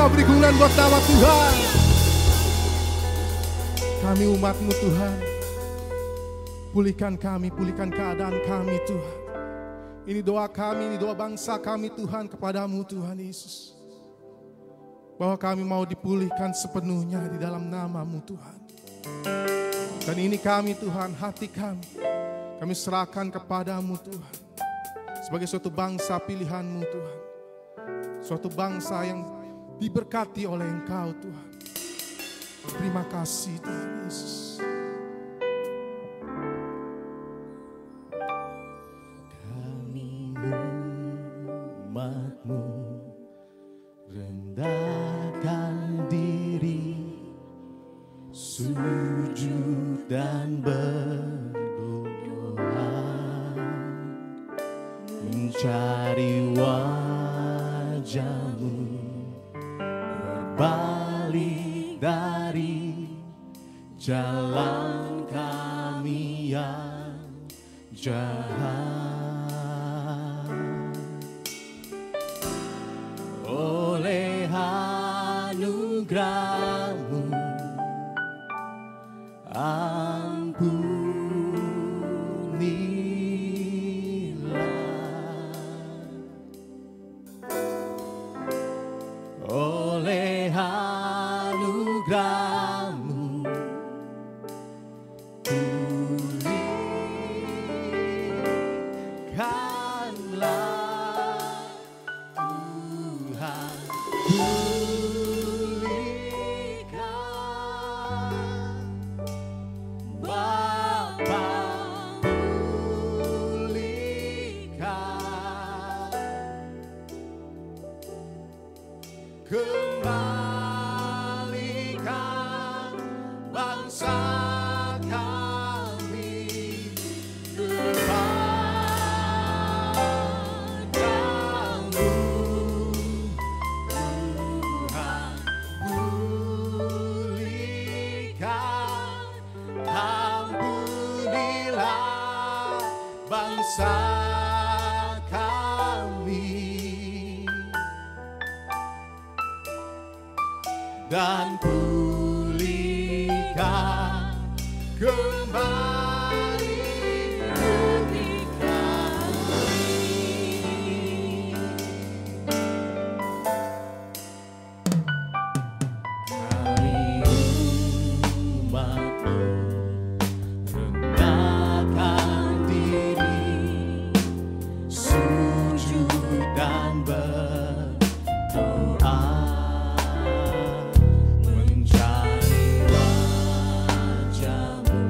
Haleluya, beri kemuliaan buat nama Tuhan. Kami umat-Mu Tuhan. Pulihkan kami, pulihkan keadaan kami Tuhan. Ini doa kami, ini doa bangsa kami Tuhan kepadamu Tuhan Yesus. Bahwa kami mau dipulihkan sepenuhnya di dalam nama-Mu Tuhan. Dan ini kami Tuhan, hati kami serahkan kepadamu Tuhan. Sebagai suatu bangsa pilihan-Mu Tuhan. Suatu bangsa yang diberkati oleh Engkau Tuhan. Terima kasih Tuhan Yesus. Kami umat-Mu rendahkan diri, sujud dan berdoa, mencari wajah-Mu, berbalik dari jalan kami yang jahat. Oleh anugerah-Mu ampunilah. Oleh anugerah-Mu pulihkanlah Tuhan, pulihkan Bapa, pulihkan, kembalikan bangsa kami kepadamu Tuhan, pulihkan, ampunilah bangsa kami dan pulihkan kembali bumi kami. Kami umat-Mu rendahkan diri, sujud dan berdoa, mencari wajah-Mu,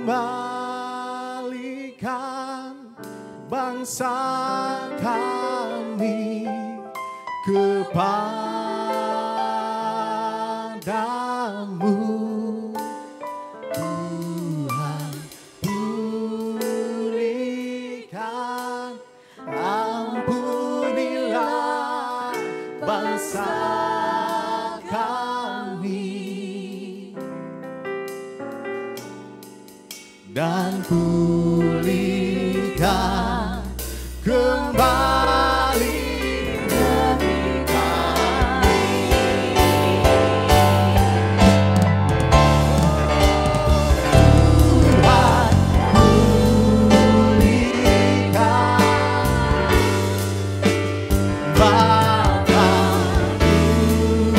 kembalikan bangsa kami kepadamu. Tuhan, pulihkan, ampunilah bangsa kami, dan pulihkan kembali demi kami. Tuhan, pulihkan, Bapa, pulihkan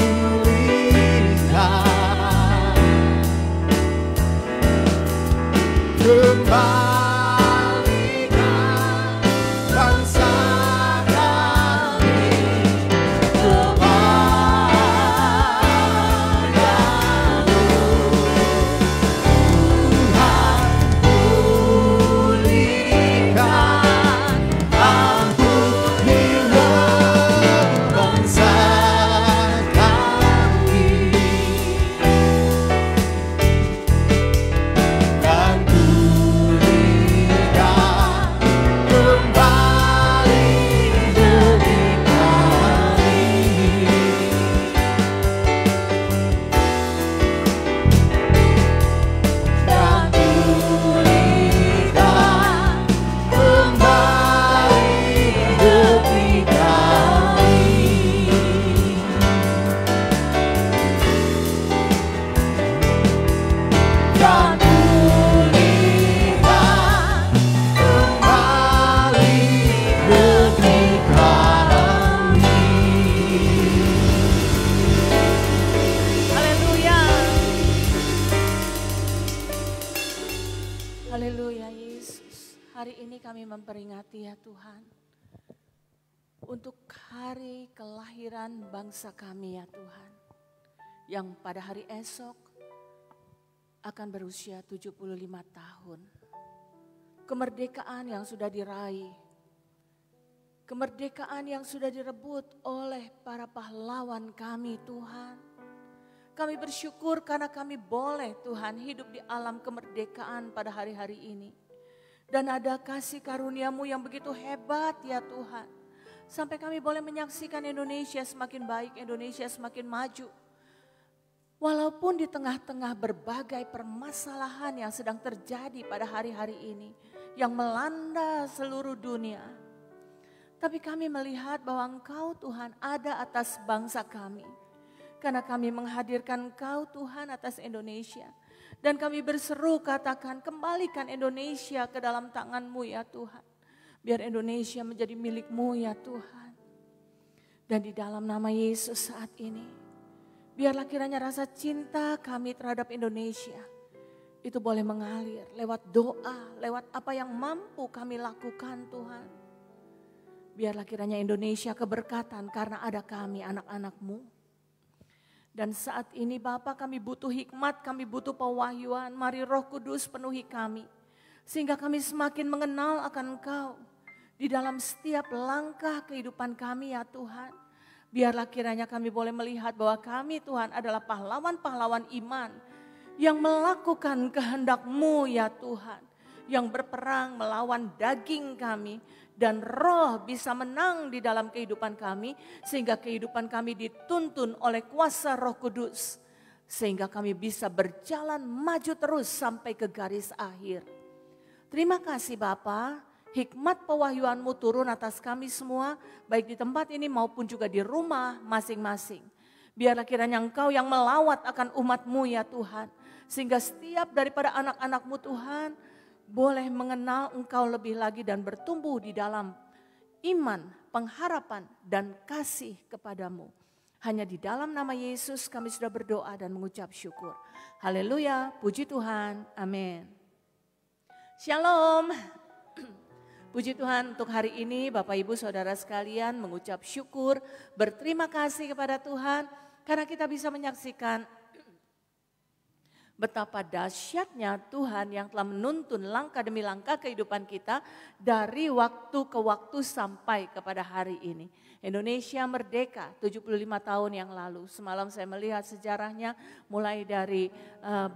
kembalikan bangsa kami kepadamu. Tuhan, pulihkan, ampunilah bangsa kami, dan pulihkan kembali demi kami, dan pulihkan kembali demi kami, dan pulihkan kembali negeri kami. Haleluya. Haleluya Yesus. Hari ini kami memperingati ya Tuhan. Untuk hari kelahiran bangsa kami ya Tuhan. Yang pada hari esok akan berusia 75 tahun. Kemerdekaan yang sudah diraih. Kemerdekaan yang sudah direbut oleh para pahlawan kami Tuhan. Kami bersyukur karena kami boleh Tuhan hidup di alam kemerdekaan pada hari-hari ini. Dan ada kasih karunia-Mu yang begitu hebat ya Tuhan. Sampai kami boleh menyaksikan Indonesia semakin baik, Indonesia semakin maju. Walaupun di tengah-tengah berbagai permasalahan yang sedang terjadi pada hari-hari ini. Yang melanda seluruh dunia. Tapi kami melihat bahwa Engkau Tuhan ada atas bangsa kami. Karena kami menghadirkan Engkau Tuhan atas Indonesia. Dan kami berseru katakan kembalikan Indonesia ke dalam tangan-Mu ya Tuhan. Biar Indonesia menjadi milik-Mu ya Tuhan. Dan di dalam nama Yesus saat ini. Biarlah kiranya rasa cinta kami terhadap Indonesia. Itu boleh mengalir lewat doa, lewat apa yang mampu kami lakukan Tuhan. Biarlah kiranya Indonesia keberkatan karena ada kami anak-anak-Mu. Dan saat ini Bapa kami butuh hikmat, kami butuh pewahyuan. Mari Roh Kudus penuhi kami. Sehingga kami semakin mengenal akan Engkau. Di dalam setiap langkah kehidupan kami ya Tuhan. Biarlah kiranya kami boleh melihat bahwa kami Tuhan adalah pahlawan-pahlawan iman. Yang melakukan kehendak-Mu ya Tuhan. Yang berperang melawan daging kami. Dan roh bisa menang di dalam kehidupan kami. Sehingga kehidupan kami dituntun oleh kuasa Roh Kudus. Sehingga kami bisa berjalan maju terus sampai ke garis akhir. Terima kasih Bapa. Hikmat pewahyuan-Mu turun atas kami semua. Baik di tempat ini maupun juga di rumah masing-masing. Biarlah kiranya Engkau yang melawat akan umat-Mu ya Tuhan. Sehingga setiap daripada anak-anak-Mu Tuhan boleh mengenal Engkau lebih lagi dan bertumbuh di dalam iman, pengharapan, dan kasih kepadamu. Hanya di dalam nama Yesus kami sudah berdoa dan mengucap syukur. Haleluya, puji Tuhan, amin. Shalom. Puji Tuhan untuk hari ini Bapak Ibu Saudara sekalian mengucap syukur, berterima kasih kepada Tuhan karena kita bisa menyaksikan Betapa dahsyatnya Tuhan yang telah menuntun langkah demi langkah kehidupan kita dari waktu ke waktu sampai kepada hari ini. Indonesia merdeka 75 tahun yang lalu. Semalam saya melihat sejarahnya mulai dari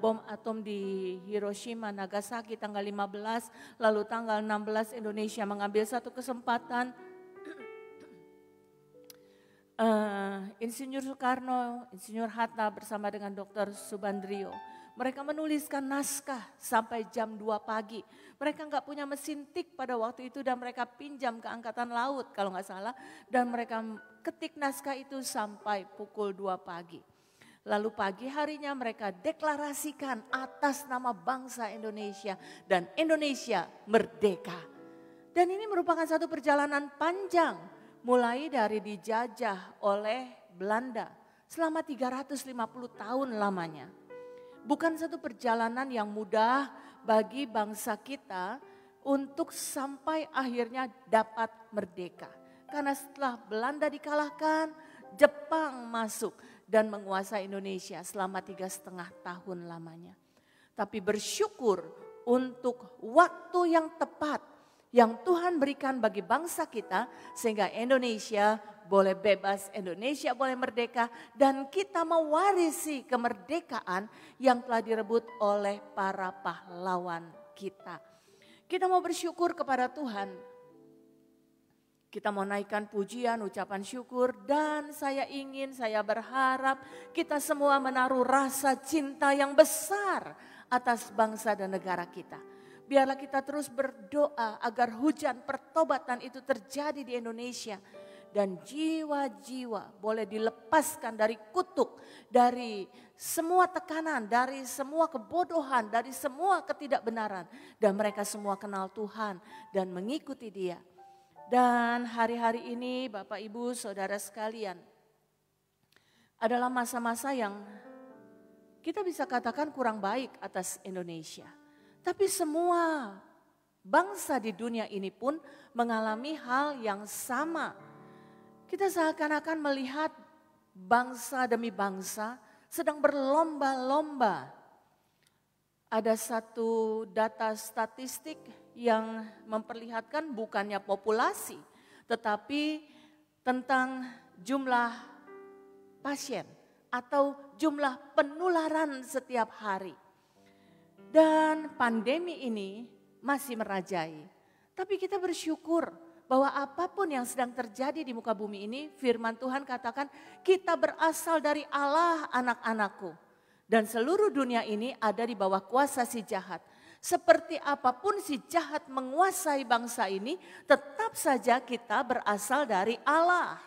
bom atom di Hiroshima, Nagasaki tanggal 15, lalu tanggal 16 Indonesia mengambil satu kesempatan. Insinyur Soekarno, Insinyur Hatta bersama dengan Dr. Subandrio. Mereka menuliskan naskah sampai jam 2 pagi. Mereka nggak punya mesin tik pada waktu itu dan mereka pinjam ke Angkatan Laut kalau nggak salah. Dan mereka ketik naskah itu sampai pukul 2 pagi. Lalu pagi harinya mereka deklarasikan atas nama bangsa Indonesia dan Indonesia merdeka. Dan ini merupakan satu perjalanan panjang mulai dari dijajah oleh Belanda selama 350 tahun lamanya. Bukan satu perjalanan yang mudah bagi bangsa kita untuk sampai akhirnya dapat merdeka. Karena setelah Belanda dikalahkan, Jepang masuk dan menguasai Indonesia selama 3,5 tahun lamanya. Tapi bersyukur untuk waktu yang tepat yang Tuhan berikan bagi bangsa kita sehingga Indonesia boleh bebas, Indonesia boleh merdeka dan kita mewarisi kemerdekaan yang telah direbut oleh para pahlawan kita. Kita mau bersyukur kepada Tuhan. Kita mau naikkan pujian, ucapan syukur dan saya berharap kita semua menaruh rasa cinta yang besar atas bangsa dan negara kita. Biarlah kita terus berdoa agar hujan pertobatan itu terjadi di Indonesia. Dan jiwa-jiwa boleh dilepaskan dari kutuk, dari semua tekanan, dari semua kebodohan, dari semua ketidakbenaran. Dan mereka semua kenal Tuhan dan mengikuti Dia. Dan hari-hari ini Bapak Ibu Saudara sekalian adalah masa-masa yang kita bisa katakan kurang baik atas Indonesia. Tapi semua bangsa di dunia ini pun mengalami hal yang sama. Kita seakan-akan melihat bangsa demi bangsa sedang berlomba-lomba. Ada satu data statistik yang memperlihatkan bukannya populasi, tetapi tentang jumlah pasien atau jumlah penularan setiap hari. Dan pandemi ini masih merajai. Tapi kita bersyukur bahwa apapun yang sedang terjadi di muka bumi ini, firman Tuhan katakan kita berasal dari Allah anak-anakku. Dan seluruh dunia ini ada di bawah kuasa si jahat. Seperti apapun si jahat menguasai bangsa ini, tetap saja kita berasal dari Allah.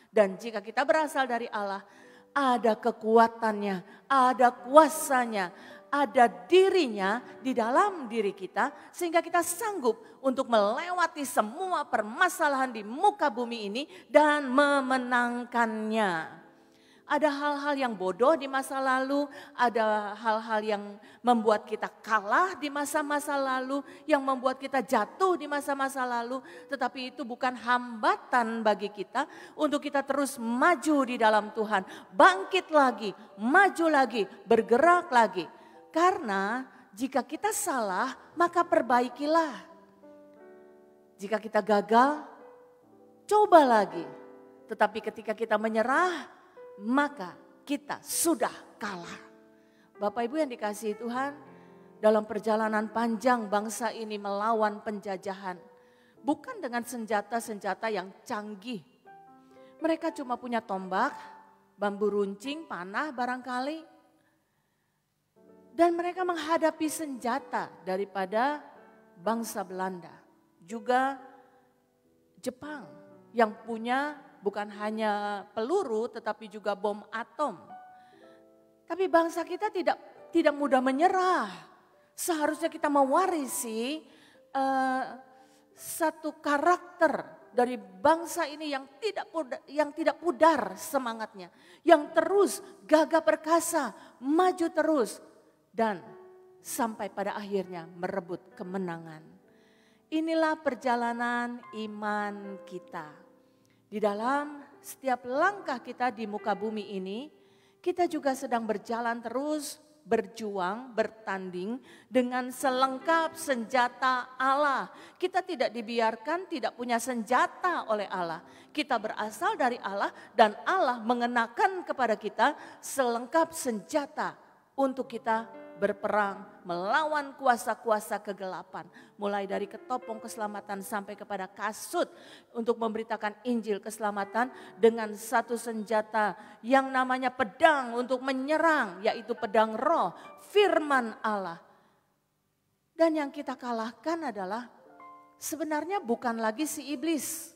Dan jika kita berasal dari Allah, ada kekuatannya, ada kuasanya, ada dirinya di dalam diri kita sehingga kita sanggup untuk melewati semua permasalahan di muka bumi ini dan memenangkannya. Ada hal-hal yang bodoh di masa lalu, ada hal-hal yang membuat kita kalah di masa-masa lalu, yang membuat kita jatuh di masa-masa lalu, tetapi itu bukan hambatan bagi kita untuk kita terus maju di dalam Tuhan. Bangkit lagi, maju lagi, bergerak lagi. Karena jika kita salah, maka perbaikilah. Jika kita gagal, coba lagi. Tetapi ketika kita menyerah, maka kita sudah kalah. Bapak Ibu yang dikasihi Tuhan, dalam perjalanan panjang bangsa ini melawan penjajahan. Bukan dengan senjata-senjata yang canggih. Mereka cuma punya tombak, bambu runcing, panah barangkali. Dan mereka menghadapi senjata daripada bangsa Belanda. Juga Jepang yang punya bukan hanya peluru tetapi juga bom atom. Tapi bangsa kita tidak mudah menyerah. Seharusnya kita mewarisi satu karakter dari bangsa ini yang tidak pudar semangatnya. Yang terus gagah perkasa, maju terus. Dan sampai pada akhirnya merebut kemenangan. Inilah perjalanan iman kita. Di dalam setiap langkah kita di muka bumi ini, kita juga sedang berjalan terus berjuang, bertanding dengan selengkap senjata Allah. Kita tidak dibiarkan tidak punya senjata oleh Allah. Kita berasal dari Allah dan Allah mengenakan kepada kita selengkap senjata untuk kita berperang melawan kuasa-kuasa kegelapan. Mulai dari ketopong keselamatan sampai kepada kasut untuk memberitakan Injil keselamatan dengan satu senjata yang namanya pedang untuk menyerang, yaitu pedang roh, firman Allah. Dan yang kita kalahkan adalah sebenarnya bukan lagi si iblis.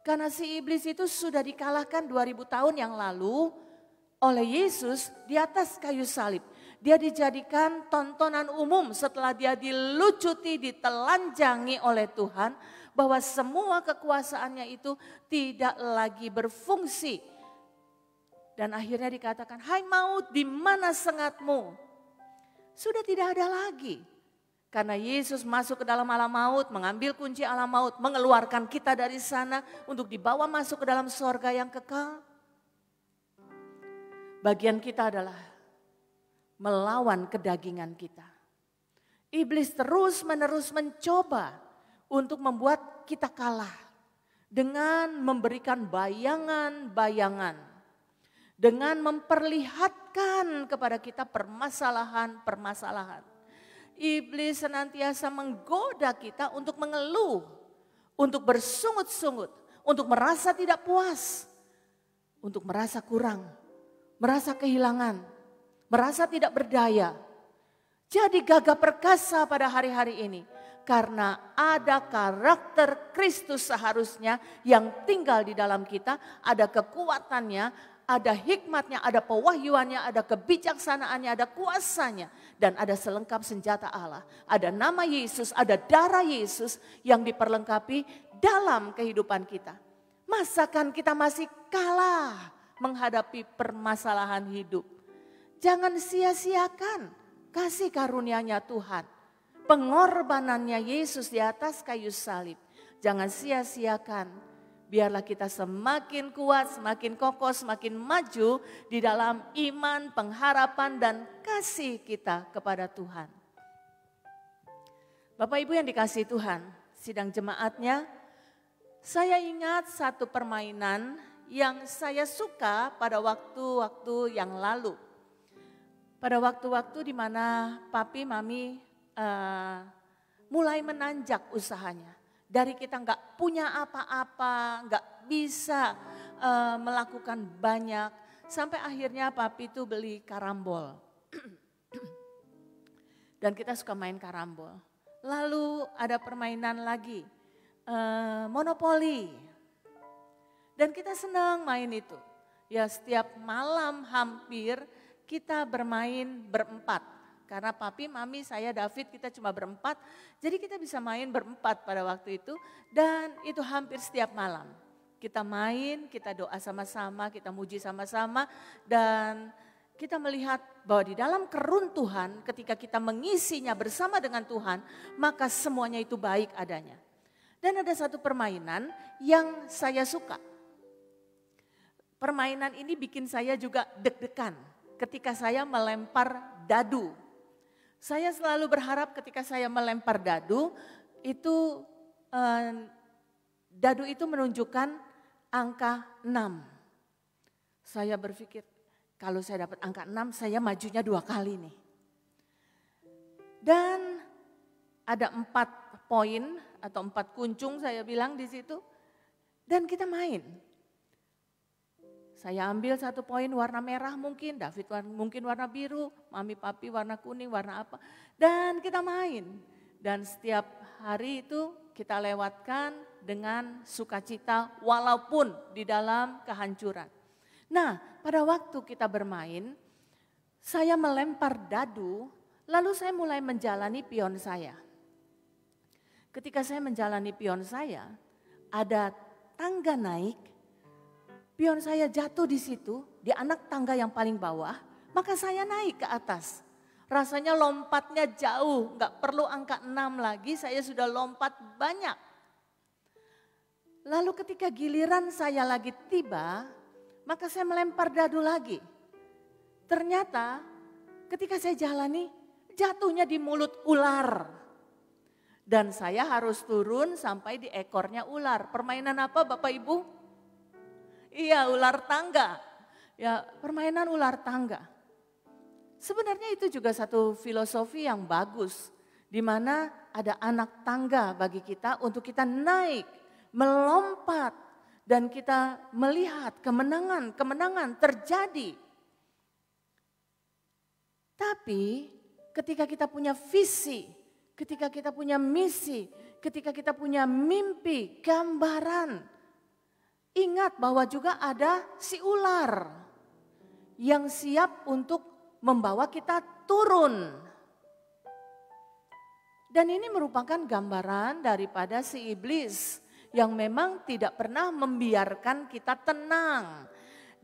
Karena si iblis itu sudah dikalahkan 2000 tahun yang lalu oleh Yesus di atas kayu salib. Dia dijadikan tontonan umum setelah dia dilucuti, ditelanjangi oleh Tuhan. Bahwa semua kekuasaannya itu tidak lagi berfungsi. Dan akhirnya dikatakan, hai maut di mana sengatmu? Sudah tidak ada lagi. Karena Yesus masuk ke dalam alam maut, mengambil kunci alam maut, mengeluarkan kita dari sana untuk dibawa masuk ke dalam sorga yang kekal. Bagian kita adalah melawan kedagingan kita. Iblis terus-menerus mencoba untuk membuat kita kalah dengan memberikan bayangan-bayangan, dengan memperlihatkan kepada kita permasalahan-permasalahan. Iblis senantiasa menggoda kita untuk mengeluh, untuk bersungut-sungut, untuk merasa tidak puas, untuk merasa kurang, merasa kehilangan, merasa tidak berdaya. Jadi gagah perkasa pada hari-hari ini. Karena ada karakter Kristus seharusnya yang tinggal di dalam kita. Ada kekuatannya, ada hikmatnya, ada pewahyuannya, ada kebijaksanaannya, ada kuasanya. Dan ada selengkap senjata Allah. Ada nama Yesus, ada darah Yesus yang diperlengkapi dalam kehidupan kita. Masakan kita masih kalah menghadapi permasalahan hidup? Jangan sia-siakan kasih karunia-Nya Tuhan. Pengorbanannya Yesus di atas kayu salib. Jangan sia-siakan. Biarlah kita semakin kuat, semakin kokoh, semakin maju di dalam iman, pengharapan dan kasih kita kepada Tuhan. Bapak Ibu yang dikasihi Tuhan, sidang jemaatnya, saya ingat satu permainan yang saya suka pada waktu-waktu yang lalu. Pada waktu-waktu di mana papi, mami mulai menanjak usahanya. Dari kita nggak punya apa-apa, nggak bisa melakukan banyak. Sampai akhirnya papi itu beli karambol. Dan kita suka main karambol. Lalu ada permainan lagi, monopoli. Dan kita senang main itu. Ya setiap malam hampir kita bermain berempat. Karena papi, mami, saya, David kita cuma berempat. Jadi kita bisa main berempat pada waktu itu. Dan itu hampir setiap malam. Kita main, kita doa sama-sama, kita muji sama-sama. Dan kita melihat bahwa di dalam keruntuhan ketika kita mengisinya bersama dengan Tuhan. Maka semuanya itu baik adanya. Dan ada satu permainan yang saya suka. Permainan ini bikin saya juga deg-degan. Ketika saya melempar dadu. Saya selalu berharap ketika saya melempar dadu, itu dadu itu menunjukkan angka 6. Saya berpikir kalau saya dapat angka 6 saya majunya 2 kali nih. Dan ada 4 poin atau 4 kuncung saya bilang di situ. Dan kita main. Saya ambil 1 poin warna merah mungkin, David mungkin warna biru, mami papi warna kuning, warna apa. Dan kita main. Dan setiap hari itu kita lewatkan dengan sukacita walaupun di dalam kehancuran. Nah pada waktu kita bermain, saya melempar dadu, lalu saya mulai menjalani pion saya. Ketika saya menjalani pion saya, ada tangga naik. Pion saya jatuh di situ, di anak tangga yang paling bawah, maka saya naik ke atas. Rasanya lompatnya jauh, gak perlu angka 6 lagi, saya sudah lompat banyak. Lalu ketika giliran saya lagi tiba, maka saya melempar dadu lagi. Ternyata ketika saya jalani jatuhnya di mulut ular. Dan saya harus turun sampai di ekornya ular. Permainan apa Bapak Ibu? Iya, ular tangga. Ya, permainan ular tangga. Sebenarnya itu juga satu filosofi yang bagus. Di mana ada anak tangga bagi kita untuk kita naik, melompat. Dan kita melihat kemenangan terjadi. Tapi ketika kita punya visi, ketika kita punya misi, ketika kita punya mimpi, gambaran. Ingat bahwa juga ada si ular yang siap untuk membawa kita turun. Dan ini merupakan gambaran daripada si iblis yang memang tidak pernah membiarkan kita tenang.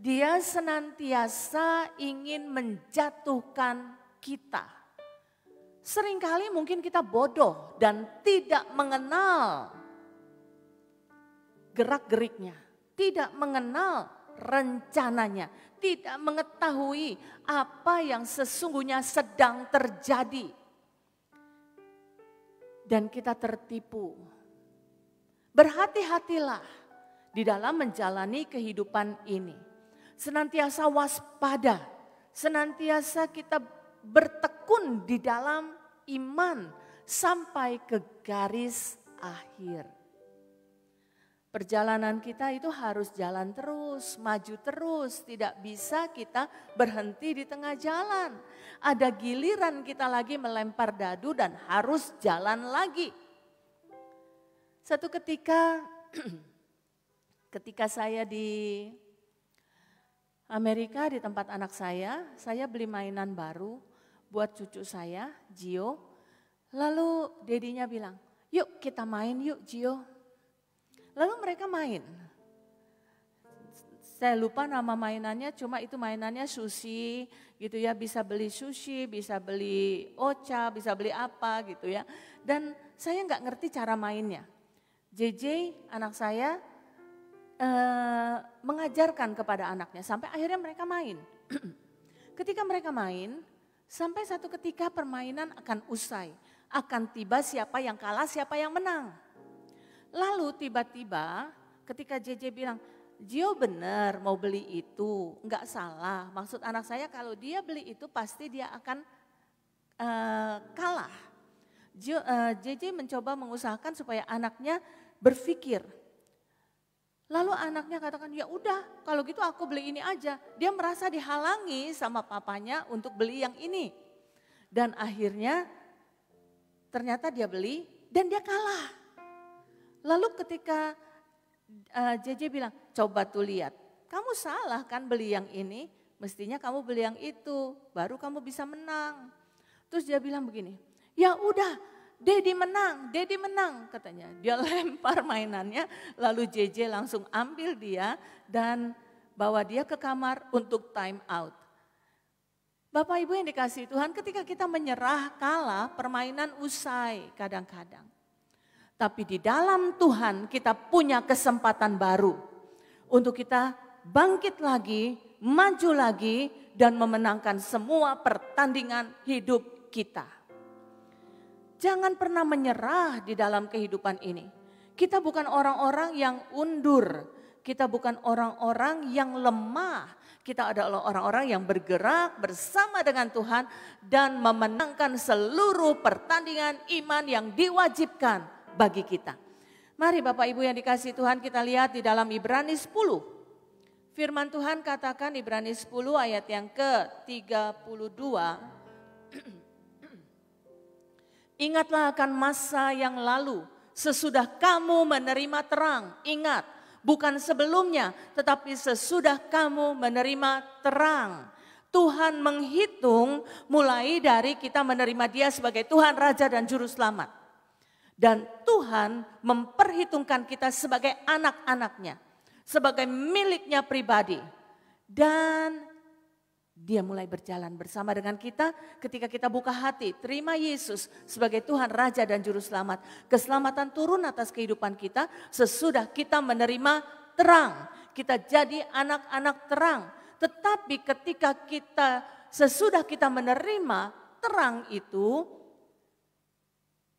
Dia senantiasa ingin menjatuhkan kita. Seringkali mungkin kita bodoh dan tidak mengenal gerak-geriknya, tidak mengenal rencananya, tidak mengetahui apa yang sesungguhnya sedang terjadi. Dan kita tertipu. Berhati-hatilah di dalam menjalani kehidupan ini. Senantiasa waspada, senantiasa kita bertekun di dalam iman sampai ke garis akhir. Perjalanan kita itu harus jalan terus, maju terus, tidak bisa kita berhenti di tengah jalan. Ada giliran kita lagi melempar dadu dan harus jalan lagi. Satu ketika saya di Amerika di tempat anak saya beli mainan baru buat cucu saya, Gio. Lalu dedinya bilang, yuk kita main yuk Gio. Lalu mereka main. Saya lupa nama mainannya, cuma itu mainannya sushi gitu ya. Bisa beli sushi, bisa beli ocha, bisa beli apa gitu ya. Dan saya nggak ngerti cara mainnya. JJ anak saya mengajarkan kepada anaknya sampai akhirnya mereka main. Ketika mereka main, sampai satu ketika permainan akan usai. Akan tiba siapa yang kalah, siapa yang menang. Lalu tiba-tiba ketika JJ bilang, Gio benar mau beli itu, enggak salah. Maksud anak saya kalau dia beli itu pasti dia akan kalah. JJ mencoba mengusahakan supaya anaknya berpikir. Lalu anaknya katakan, ya udah kalau gitu aku beli ini aja. Dia merasa dihalangi sama papanya untuk beli yang ini. Dan akhirnya ternyata dia beli dan dia kalah. Lalu ketika JJ bilang, coba tuh lihat, kamu salah kan beli yang ini, mestinya kamu beli yang itu, baru kamu bisa menang. Terus dia bilang begini, ya udah Dedi menang katanya. Dia lempar mainannya, lalu JJ langsung ambil dia dan bawa dia ke kamar untuk time out. Bapak Ibu yang dikasihi Tuhan, ketika kita menyerah kalah, permainan usai kadang-kadang. Tapi di dalam Tuhan kita punya kesempatan baru untuk kita bangkit lagi, maju lagi dan memenangkan semua pertandingan hidup kita. Jangan pernah menyerah di dalam kehidupan ini. Kita bukan orang-orang yang undur, kita bukan orang-orang yang lemah. Kita adalah orang-orang yang bergerak bersama dengan Tuhan dan memenangkan seluruh pertandingan iman yang diwajibkan bagi kita. Mari Bapak Ibu yang dikasihi Tuhan, kita lihat di dalam Ibrani 10. Firman Tuhan katakan Ibrani 10 ayat yang ke-32. Ingatlah akan masa yang lalu sesudah kamu menerima terang. Ingat, bukan sebelumnya tetapi sesudah kamu menerima terang. Tuhan menghitung mulai dari kita menerima Dia sebagai Tuhan, Raja dan Juru Selamat. Dan Tuhan memperhitungkan kita sebagai anak-anaknya, sebagai miliknya pribadi. Dan Dia mulai berjalan bersama dengan kita ketika kita buka hati, terima Yesus sebagai Tuhan, Raja dan Juru Selamat. Keselamatan turun atas kehidupan kita sesudah kita menerima terang. Kita jadi anak-anak terang. Tetapi ketika kita sesudah kita menerima terang itu,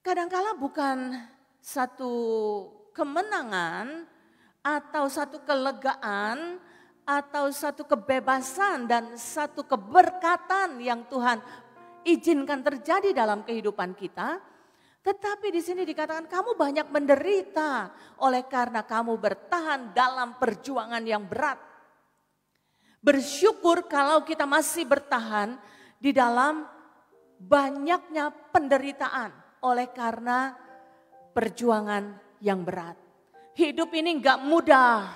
kadangkala bukan satu kemenangan atau satu kelegaan atau satu kebebasan dan satu keberkatan yang Tuhan izinkan terjadi dalam kehidupan kita. Tetapi di sini dikatakan kamu banyak menderita oleh karena kamu bertahan dalam perjuangan yang berat. Bersyukur kalau kita masih bertahan di dalam banyaknya penderitaan oleh karena perjuangan yang berat. Hidup ini enggak mudah.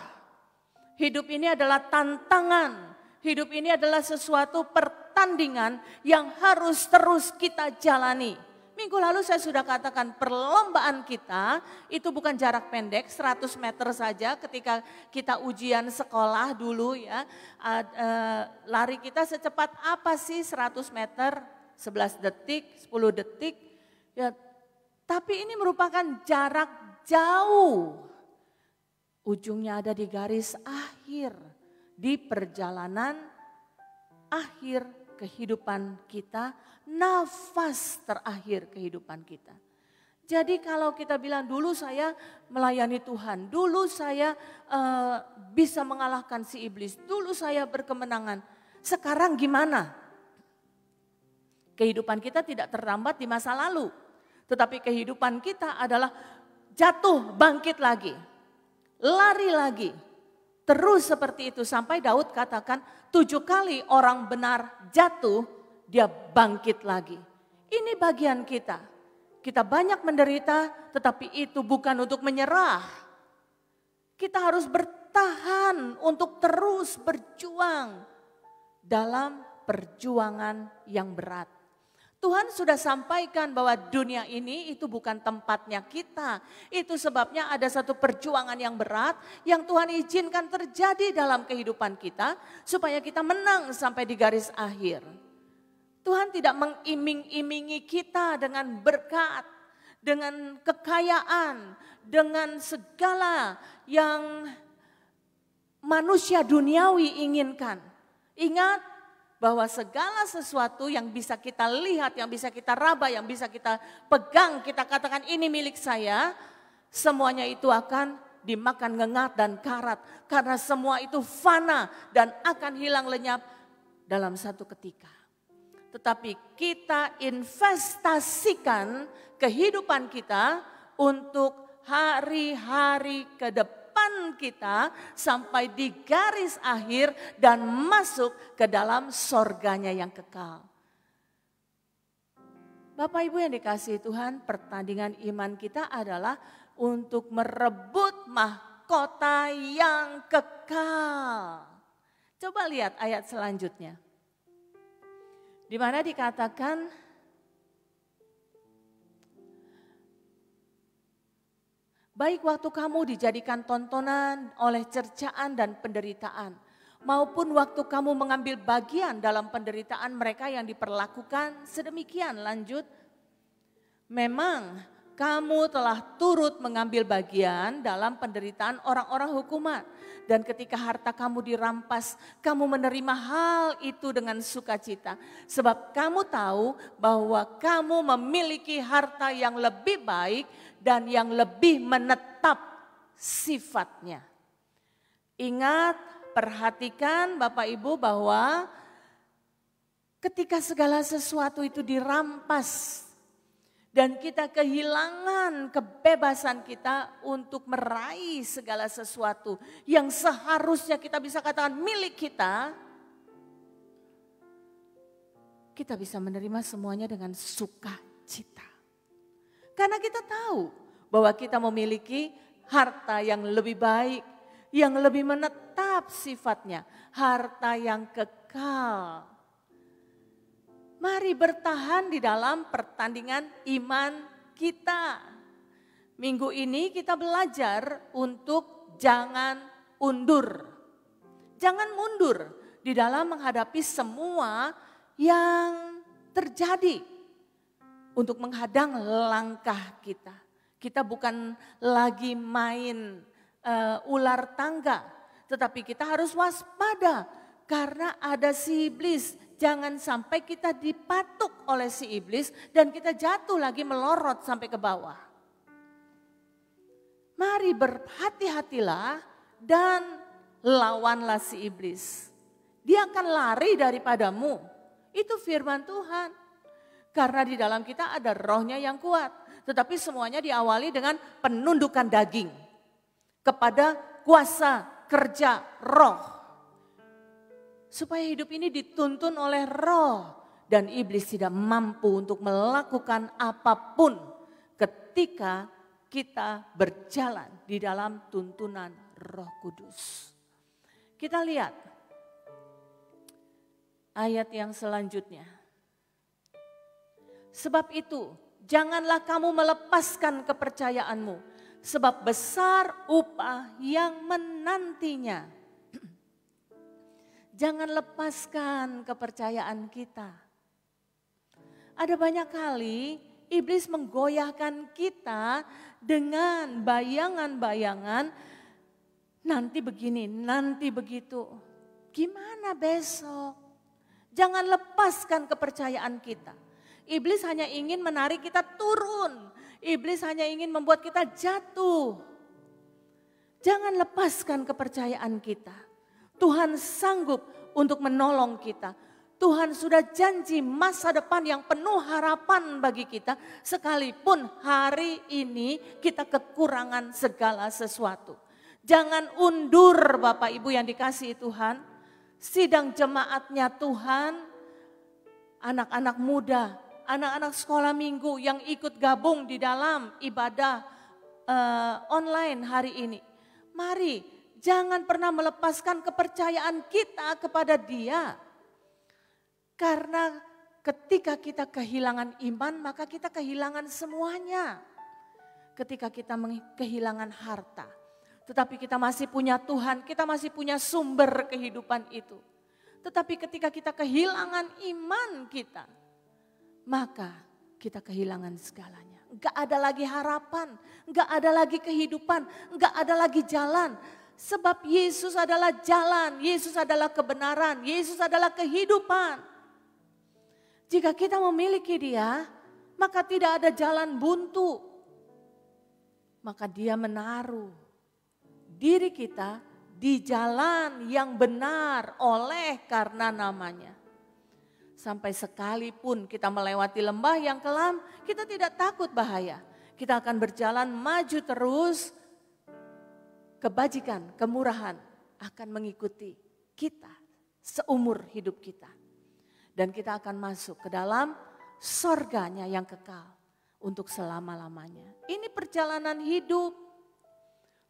Hidup ini adalah tantangan. Hidup ini adalah sesuatu pertandingan yang harus terus kita jalani. Minggu lalu saya sudah katakan perlombaan kita itu bukan jarak pendek 100 meter saja ketika kita ujian sekolah dulu ya. Lari kita secepat apa sih 100 meter? 11 detik, 10 detik. Ya, tapi ini merupakan jarak jauh. Ujungnya ada di garis akhir. Di perjalanan akhir kehidupan kita, nafas terakhir kehidupan kita. Jadi kalau kita bilang dulu saya melayani Tuhan, dulu saya bisa mengalahkan si iblis, dulu saya berkemenangan. Sekarang gimana? Kehidupan kita tidak terlambat di masa lalu. Tetapi kehidupan kita adalah jatuh, bangkit lagi. Lari lagi. Terus seperti itu sampai Daud katakan 7 kali orang benar jatuh, dia bangkit lagi. Ini bagian kita. Kita banyak menderita tetapi itu bukan untuk menyerah. Kita harus bertahan untuk terus berjuang dalam perjuangan yang berat. Tuhan sudah sampaikan bahwa dunia ini itu bukan tempatnya kita. Itu sebabnya ada satu perjuangan yang berat yang Tuhan izinkan terjadi dalam kehidupan kita supaya kita menang sampai di garis akhir. Tuhan tidak mengiming-imingi kita dengan berkat, dengan kekayaan, dengan segala yang manusia duniawi inginkan. Ingat, bahwa segala sesuatu yang bisa kita lihat, yang bisa kita raba, yang bisa kita pegang, kita katakan ini milik saya, semuanya itu akan dimakan ngengat dan karat. Karena semua itu fana dan akan hilang lenyap dalam satu ketika. Tetapi kita investasikan kehidupan kita untuk hari-hari ke depan kita sampai di garis akhir dan masuk ke dalam sorganya yang kekal. Bapak Ibu yang dikasihi Tuhan, pertandingan iman kita adalah untuk merebut mahkota yang kekal. Coba lihat ayat selanjutnya. Di mana dikatakan baik waktu kamu dijadikan tontonan oleh cercaan dan penderitaan, maupun waktu kamu mengambil bagian dalam penderitaan mereka yang diperlakukan sedemikian. Lanjut, memang kamu telah turut mengambil bagian dalam penderitaan orang-orang hukuman. Dan ketika harta kamu dirampas, kamu menerima hal itu dengan sukacita. Sebab kamu tahu bahwa kamu memiliki harta yang lebih baik dan yang lebih menetap sifatnya. Ingat, perhatikan Bapak Ibu bahwa ketika segala sesuatu itu dirampas dan kita kehilangan kebebasan kita untuk meraih segala sesuatu yang seharusnya kita bisa katakan milik kita, kita bisa menerima semuanya dengan sukacita. Karena kita tahu bahwa kita memiliki harta yang lebih baik, yang lebih menetap sifatnya, harta yang kekal. Mari bertahan di dalam pertandingan iman kita. Minggu ini kita belajar untuk jangan undur. Jangan mundur di dalam menghadapi semua yang terjadi untuk menghadang langkah kita. Kita bukan lagi main ular tangga, tetapi kita harus waspada karena ada si iblis Jangan sampai kita dipatuk oleh si iblis dan kita jatuh lagi melorot sampai ke bawah. Mari berhati-hatilah dan lawanlah si iblis. Dia akan lari daripadamu. Itu firman Tuhan. Karena di dalam kita ada rohnya yang kuat. Tetapi semuanya diawali dengan penundukan daging kepada kuasa kerja roh. Supaya hidup ini dituntun oleh roh. Dan iblis tidak mampu untuk melakukan apapun ketika kita berjalan di dalam tuntunan Roh Kudus. Kita lihat ayat yang selanjutnya. Sebab itu, janganlah kamu melepaskan kepercayaanmu, sebab besar upah yang menantinya. Jangan lepaskan kepercayaan kita. Ada banyak kali iblis menggoyahkan kita dengan bayangan-bayangan nanti begini, nanti begitu. Gimana besok? Jangan lepaskan kepercayaan kita. Iblis hanya ingin menarik kita turun. Iblis hanya ingin membuat kita jatuh. Jangan lepaskan kepercayaan kita. Tuhan sanggup untuk menolong kita. Tuhan sudah janji masa depan yang penuh harapan bagi kita. Sekalipun hari ini kita kekurangan segala sesuatu. Jangan undur Bapak Ibu yang dikasihi Tuhan. Sidang jemaatnya Tuhan. Anak-anak muda, anak-anak sekolah minggu yang ikut gabung di dalam ibadah online hari ini. Mari. Jangan pernah melepaskan kepercayaan kita kepada Dia. Karena ketika kita kehilangan iman, maka kita kehilangan semuanya. Ketika kita kehilangan harta. Tetapi kita masih punya Tuhan, kita masih punya sumber kehidupan itu. Tetapi ketika kita kehilangan iman kita, maka kita kehilangan segalanya. Enggak ada lagi harapan, enggak ada lagi kehidupan, enggak ada lagi jalan. Sebab Yesus adalah jalan, Yesus adalah kebenaran, Yesus adalah kehidupan. Jika kita memiliki Dia, maka tidak ada jalan buntu. Maka Dia menaruh diri kita di jalan yang benar oleh karena namanya. Sampai sekalipun kita melewati lembah yang kelam, kita tidak takut bahaya. Kita akan berjalan maju terus. Kebajikan, kemurahan akan mengikuti kita seumur hidup kita. Dan kita akan masuk ke dalam sorganya yang kekal untuk selama-lamanya. Ini perjalanan hidup.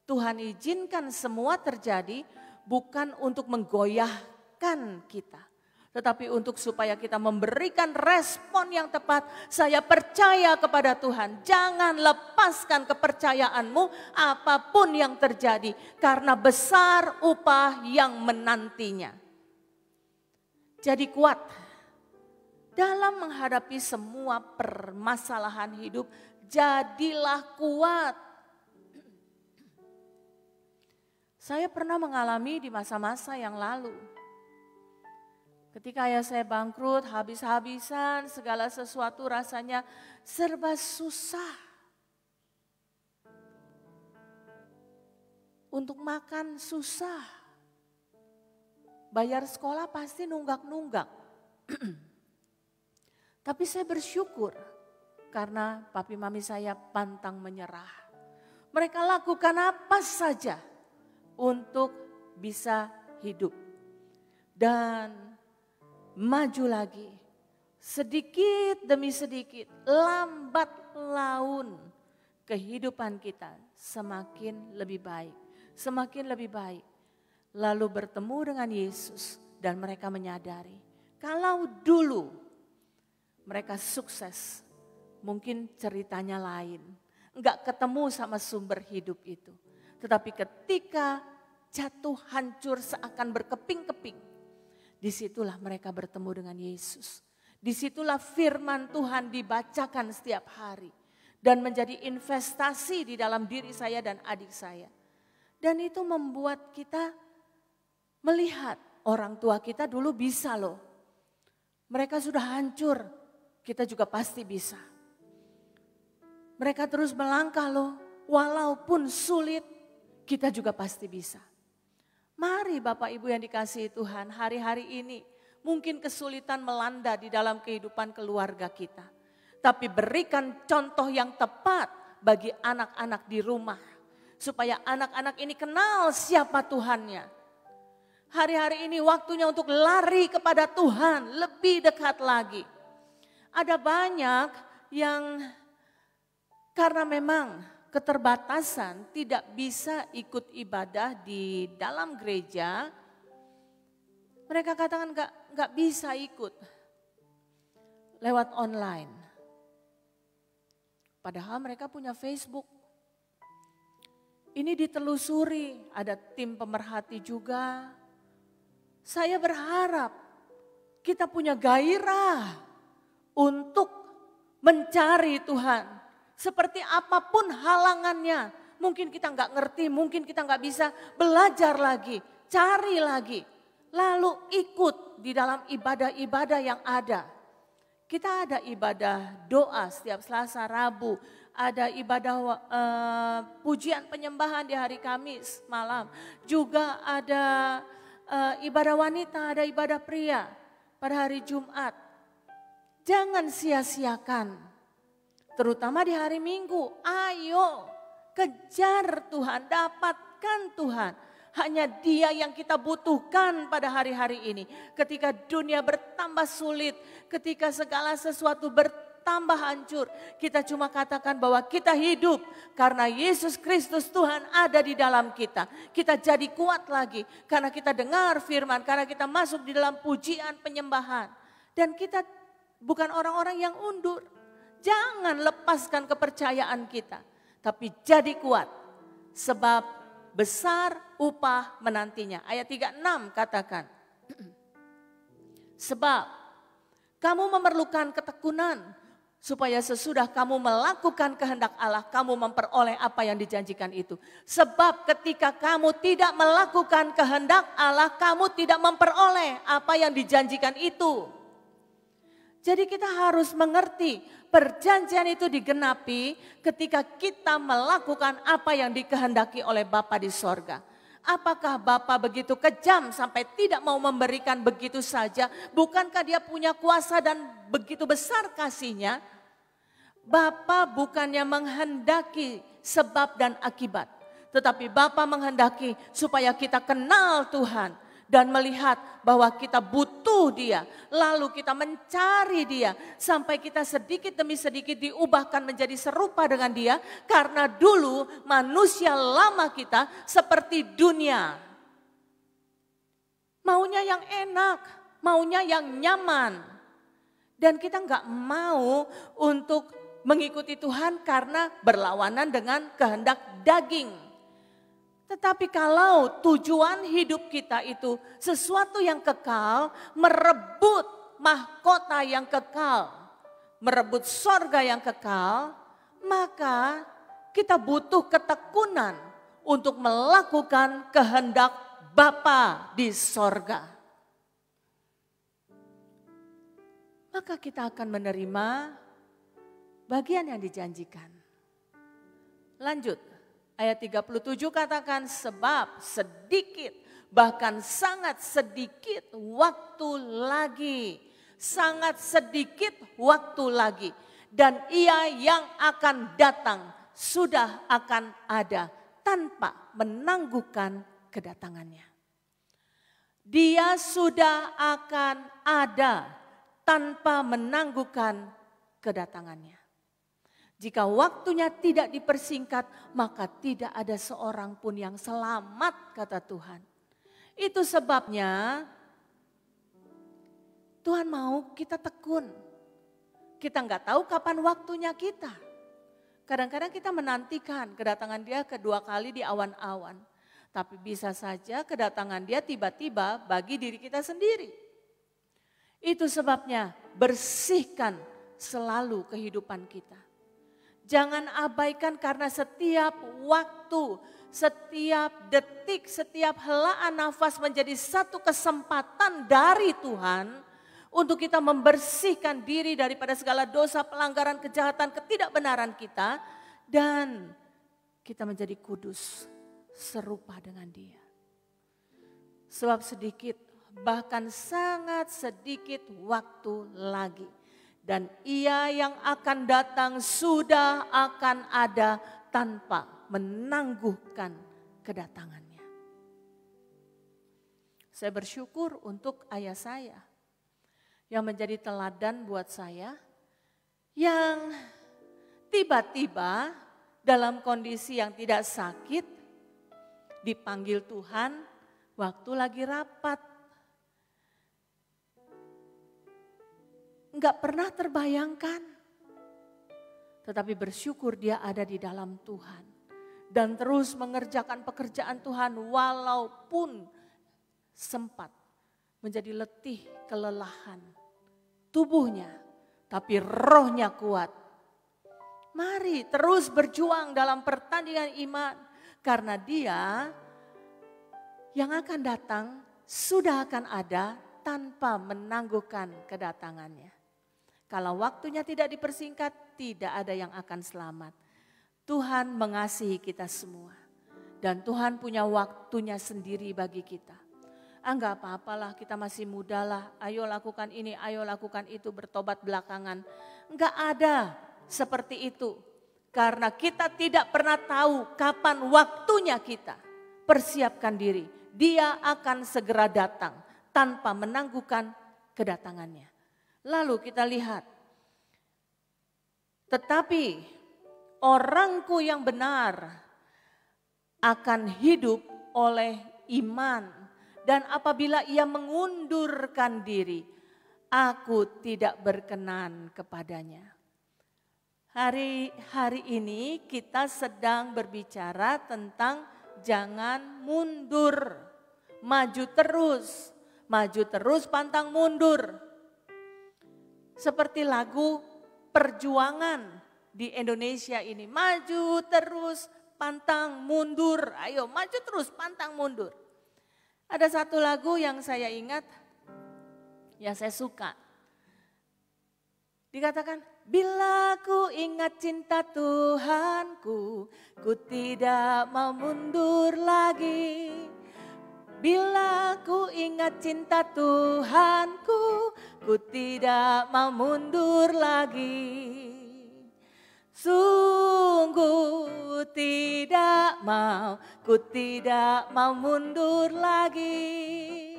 Tuhan izinkan semua terjadi bukan untuk menggoyahkan kita. Tetapi untuk supaya kita memberikan respon yang tepat. Saya percaya kepada Tuhan. Jangan lepaskan kepercayaanmu apapun yang terjadi. Karena besar upah yang menantinya. Jadi kuat. Dalam menghadapi semua permasalahan hidup. Jadilah kuat. Saya pernah mengalami di masa-masa yang lalu. Ketika ayah saya bangkrut, habis-habisan, segala sesuatu rasanya serba susah. Untuk makan susah. Bayar sekolah pasti nunggak-nunggak. Tapi saya bersyukur karena papi mami saya pantang menyerah. Mereka lakukan apa saja untuk bisa hidup. Dan maju lagi, sedikit demi sedikit, lambat laun kehidupan kita semakin lebih baik, semakin lebih baik. Lalu bertemu dengan Yesus dan mereka menyadari, kalau dulu mereka sukses, mungkin ceritanya lain. Enggak ketemu sama sumber hidup itu. Tetapi ketika jatuh hancur seakan berkeping-keping, disitulah mereka bertemu dengan Yesus. Disitulah firman Tuhan dibacakan setiap hari. Dan menjadi investasi di dalam diri saya dan adik saya. Dan itu membuat kita melihat orang tua kita dulu bisa loh. Mereka sudah hancur, kita juga pasti bisa. Mereka terus melangkah loh, walaupun sulit, kita juga pasti bisa. Mari Bapak Ibu yang dikasihi Tuhan, hari-hari ini mungkin kesulitan melanda di dalam kehidupan keluarga kita. Tapi berikan contoh yang tepat bagi anak-anak di rumah. Supaya anak-anak ini kenal siapa Tuhannya. Hari-hari ini waktunya untuk lari kepada Tuhan, lebih dekat lagi. Ada banyak yang karena memang keterbatasan tidak bisa ikut ibadah di dalam gereja. Mereka katakan nggak bisa ikut lewat online. Padahal mereka punya Facebook. Ini ditelusuri, ada tim pemerhati juga. Saya berharap kita punya gairah untuk mencari Tuhan. Seperti apapun halangannya, mungkin kita nggak ngerti, mungkin kita nggak bisa, belajar lagi, cari lagi. Lalu ikut di dalam ibadah-ibadah yang ada. Kita ada ibadah doa setiap Selasa, Rabu. Ada ibadah pujian penyembahan di hari Kamis malam. Juga ada ibadah wanita, ada ibadah pria pada hari Jumat. Jangan sia-siakan. Terutama di hari Minggu, ayo kejar Tuhan, dapatkan Tuhan. Hanya Dia yang kita butuhkan pada hari-hari ini. Ketika dunia bertambah sulit, ketika segala sesuatu bertambah hancur, kita cuma katakan bahwa kita hidup karena Yesus Kristus Tuhan ada di dalam kita. Kita jadi kuat lagi karena kita dengar firman, karena kita masuk di dalam pujian penyembahan. Dan kita bukan orang-orang yang undur. Jangan lepaskan kepercayaan kita, tapi jadi kuat sebab besar upah menantinya. Ayat 36 katakan, sebab kamu memerlukan ketekunan supaya sesudah kamu melakukan kehendak Allah, kamu memperoleh apa yang dijanjikan itu. Sebab ketika kamu tidak melakukan kehendak Allah, kamu tidak memperoleh apa yang dijanjikan itu. Jadi kita harus mengerti perjanjian itu digenapi ketika kita melakukan apa yang dikehendaki oleh Bapa di sorga. Apakah Bapa begitu kejam sampai tidak mau memberikan begitu saja? Bukankah Dia punya kuasa dan begitu besar kasihnya? Bapa bukannya menghendaki sebab dan akibat. Tetapi Bapa menghendaki supaya kita kenal Tuhan. Dan melihat bahwa kita butuh Dia. Lalu kita mencari Dia. Sampai kita sedikit demi sedikit diubahkan menjadi serupa dengan Dia. Karena dulu manusia lama kita seperti dunia. Maunya yang enak. Maunya yang nyaman. Dan kita nggak mau untuk mengikuti Tuhan karena berlawanan dengan kehendak daging. Tetapi kalau tujuan hidup kita itu sesuatu yang kekal, merebut mahkota yang kekal, merebut sorga yang kekal, maka kita butuh ketekunan untuk melakukan kehendak Bapa di sorga. Maka kita akan menerima bagian yang dijanjikan. Lanjut. Ayat 37 katakan sebab sedikit bahkan sangat sedikit waktu lagi. Sangat sedikit waktu lagi. Dan Ia yang akan datang sudah akan ada tanpa menangguhkan kedatangannya. Dia sudah akan ada tanpa menangguhkan kedatangannya. Jika waktunya tidak dipersingkat, maka tidak ada seorang pun yang selamat, kata Tuhan. Itu sebabnya Tuhan mau kita tekun. Kita nggak tahu kapan waktunya kita. Kadang-kadang kita menantikan kedatangan Dia kedua kali di awan-awan. Tapi bisa saja kedatangan Dia tiba-tiba bagi diri kita sendiri. Itu sebabnya bersihkan selalu kehidupan kita. Jangan abaikan karena setiap waktu, setiap detik, setiap helaan nafas menjadi satu kesempatan dari Tuhan untuk kita membersihkan diri daripada segala dosa, pelanggaran, kejahatan, ketidakbenaran kita, dan kita menjadi kudus serupa dengan Dia. Sebab sedikit, bahkan sangat sedikit waktu lagi, dan Ia yang akan datang sudah akan ada tanpa menangguhkan kedatangannya. Saya bersyukur untuk ayah saya yang menjadi teladan buat saya, yang tiba-tiba dalam kondisi yang tidak sakit dipanggil Tuhan waktu lagi rapat. Enggak pernah terbayangkan, tetapi bersyukur dia ada di dalam Tuhan dan terus mengerjakan pekerjaan Tuhan walaupun sempat menjadi letih, kelelahan tubuhnya, tapi rohnya kuat. Mari terus berjuang dalam pertandingan iman, karena Dia yang akan datang sudah akan ada tanpa menangguhkan kedatangannya. Kalau waktunya tidak dipersingkat, tidak ada yang akan selamat. Tuhan mengasihi kita semua, dan Tuhan punya waktunya sendiri bagi kita. Enggak apa-apalah, kita masih muda lah, ayo lakukan ini, ayo lakukan itu, bertobat belakangan. Enggak ada seperti itu. Karena kita tidak pernah tahu kapan waktunya kita. Persiapkan diri, Dia akan segera datang tanpa menangguhkan kedatangannya. Lalu kita lihat, tetapi orangku yang benar akan hidup oleh iman. Dan apabila ia mengundurkan diri, aku tidak berkenan kepadanya. Hari ini kita sedang berbicara tentang jangan mundur. Maju terus pantang mundur. Seperti lagu perjuangan di Indonesia ini. Maju terus pantang mundur. Ayo maju terus pantang mundur. Ada satu lagu yang saya ingat, yang saya suka. Dikatakan, bila ku ingat cinta Tuhanku, ku tidak mau mundur lagi. Bila ku ingat cinta Tuhanku, ku tidak mau mundur lagi. Sungguh tidak mau, ku tidak mau mundur lagi.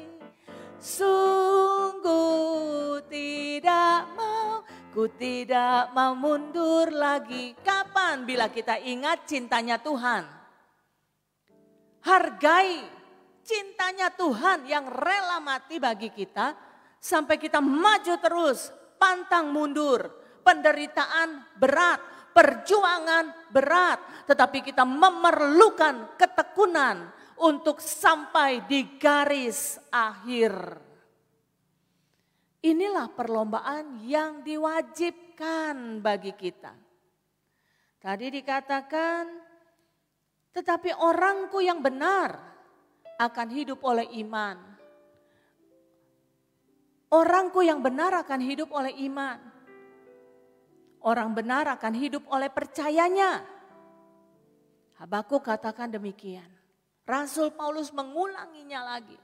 Sungguh tidak mau, ku tidak mau mundur lagi. Kapan? Bila kita ingat cintanya Tuhan. Hargai cintanya Tuhan yang rela mati bagi kita. Sampai kita maju terus, pantang mundur. Penderitaan berat, perjuangan berat, tetapi kita memerlukan ketekunan untuk sampai di garis akhir. Inilah perlombaan yang diwajibkan bagi kita. Tadi dikatakan, tetapi orangku yang benar akan hidup oleh iman. Orangku yang benar akan hidup oleh iman. Orang benar akan hidup oleh percayanya. Habakuk katakan demikian. Rasul Paulus mengulanginya lagi.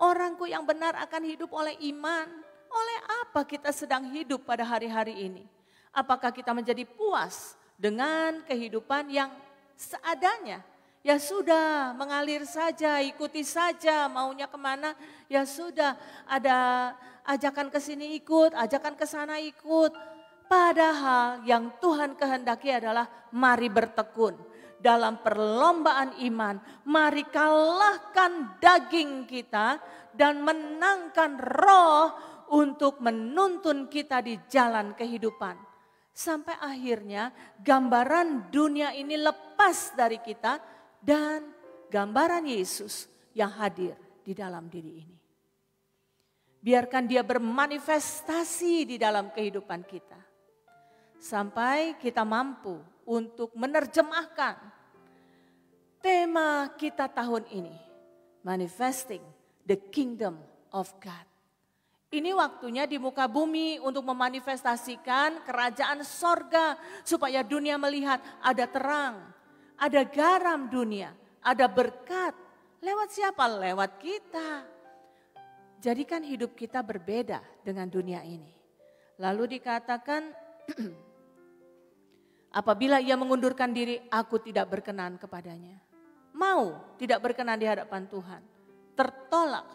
Orangku yang benar akan hidup oleh iman. Oleh apa kita sedang hidup pada hari-hari ini? Apakah kita menjadi puas dengan kehidupan yang seadanya? Ya sudah, mengalir saja, ikuti saja, maunya kemana? Ya sudah, ada ajakan ke sini ikut, ajakan ke sana ikut. Padahal yang Tuhan kehendaki adalah mari bertekun dalam perlombaan iman. Mari kalahkan daging kita dan menangkan roh untuk menuntun kita di jalan kehidupan. Sampai akhirnya gambaran dunia ini lepas dari kita dan gambaran Yesus yang hadir di dalam diri ini. Biarkan Dia bermanifestasi di dalam kehidupan kita. Sampai kita mampu untuk menerjemahkan tema kita tahun ini. Manifesting the Kingdom of God. Ini waktunya di muka bumi untuk memanifestasikan kerajaan sorga. Supaya dunia melihat ada terang, ada garam dunia, ada berkat. Lewat siapa? Lewat kita. Jadikan hidup kita berbeda dengan dunia ini. Lalu dikatakan, apabila ia mengundurkan diri, aku tidak berkenan kepadanya. Mau tidak berkenan di hadapan Tuhan. Tertolak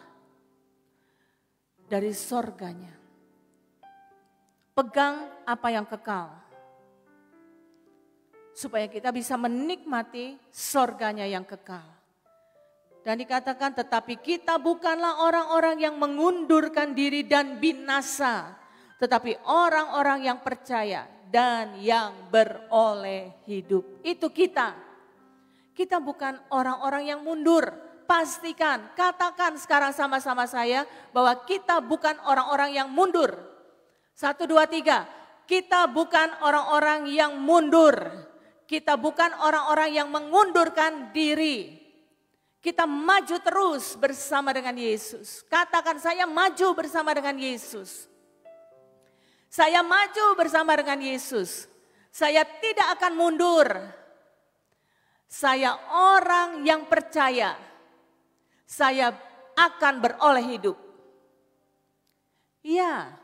dari sorganya. Pegang apa yang kekal. Supaya kita bisa menikmati sorganya yang kekal. Dan dikatakan tetapi kita bukanlah orang-orang yang mengundurkan diri dan binasa. Tetapi orang-orang yang percaya dan yang beroleh hidup. Itu kita. Kita bukan orang-orang yang mundur. Pastikan, katakan sekarang sama-sama saya bahwa kita bukan orang-orang yang mundur. 1, 2, 3. Kita bukan orang-orang yang mundur. Kita bukan orang-orang yang mengundurkan diri. Kita maju terus bersama dengan Yesus. Katakan saya maju bersama dengan Yesus. Saya maju bersama dengan Yesus. Saya tidak akan mundur. Saya orang yang percaya. Saya akan beroleh hidup. Ya,